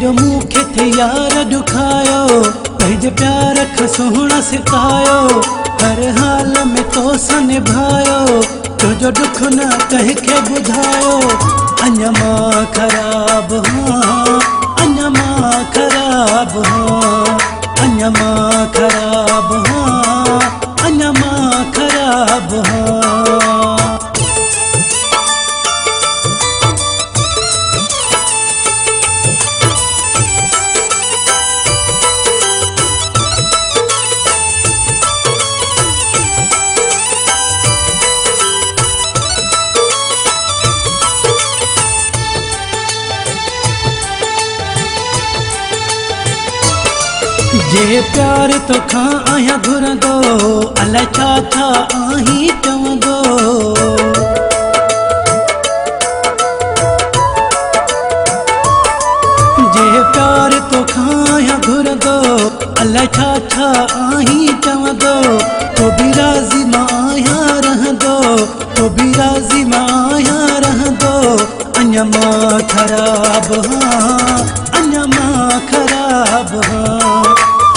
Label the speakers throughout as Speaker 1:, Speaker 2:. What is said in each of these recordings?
Speaker 1: केॾो मूंखे थे यार ॾुखायो पंहिंजे प्यार खां सुहिणा सिकायो हर हाल में तोसां निभायो तुंहिंजो दुख न कंहिंखे ॿुधायो अञा मां ख़राब हां अञा मां ख़राब हां अञा मां ख़राब हां अञा मां ख़राब हां जे प्यार तोखां आहियां घुरंदो अलाए छा छा आहीं चवंदो जे प्यार तोखां आहियां घुरंदो अलाए छा छा आहीं चवंदो तो बि राज़ी मां आहियां रहंदो तो बि राज़ी मां आहियां रहंदो अञा मां ख़राब हां अञा मां ख़राब हां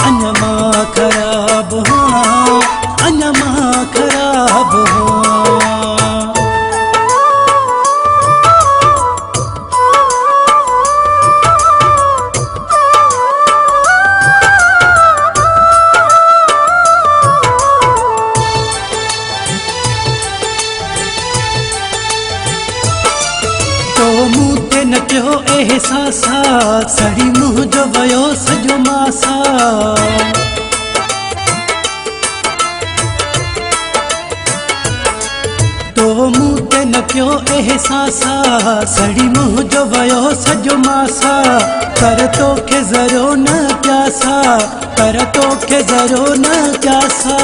Speaker 1: अञा मां ख़राब हां अञा मां ख़राब हां तो मूं ते न कयो एहसासा सड़ी मुंहुं जो वियो सॼो मासा तो मूं ते न कयो एहसासा सड़ी मुंहुं जो वियो सॼो मासा पर तोखे ज़रो न प्यासा पर तोखे ज़रो न प्यासा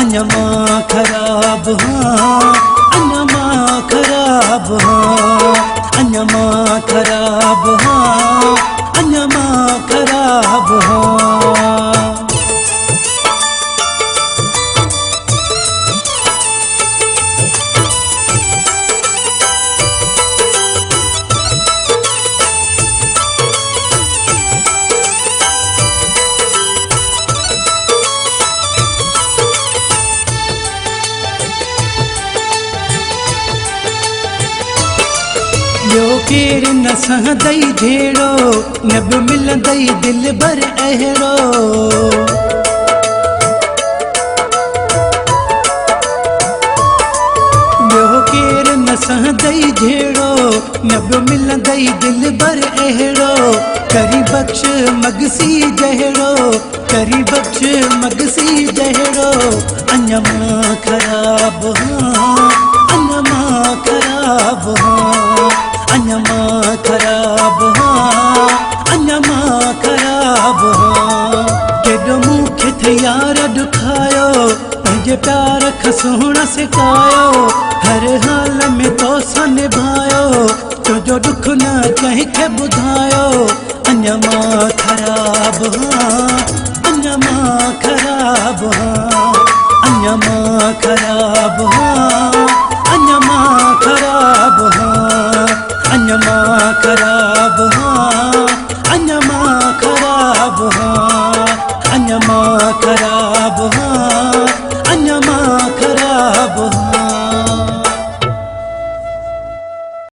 Speaker 1: अञा मां ख़राब हां अञा मां ख़राब हां अञा मां ख़राब हां अञा मां ख़राब हां ॿियो केरु न सहंदई जहिड़ो न बि मिलंदई दिलि भर अहिड़ो ॿियो केरु न सहंदई जहिड़ो न बि मिलंदई दिलि भर अहिड़ो करी बख़्श मगसी जहिड़ो करी बख़्श मगसी जहिड़ो अञा मां ख़राब हां अञा मां ख़राब हां अञा मां ख़राब हां अञा मां ख़राब हां केॾो मूंखे थे यार ॾुखायो पंहिंजे प्यार खां सुहिणा सिकायो हर हाल में तोसां निभायो तुंहिंजो दुख न कंहिंखे ॿुधायो अञा मां ख़राब हां अञा मां ख़राब हां अञा मां ख़राब हां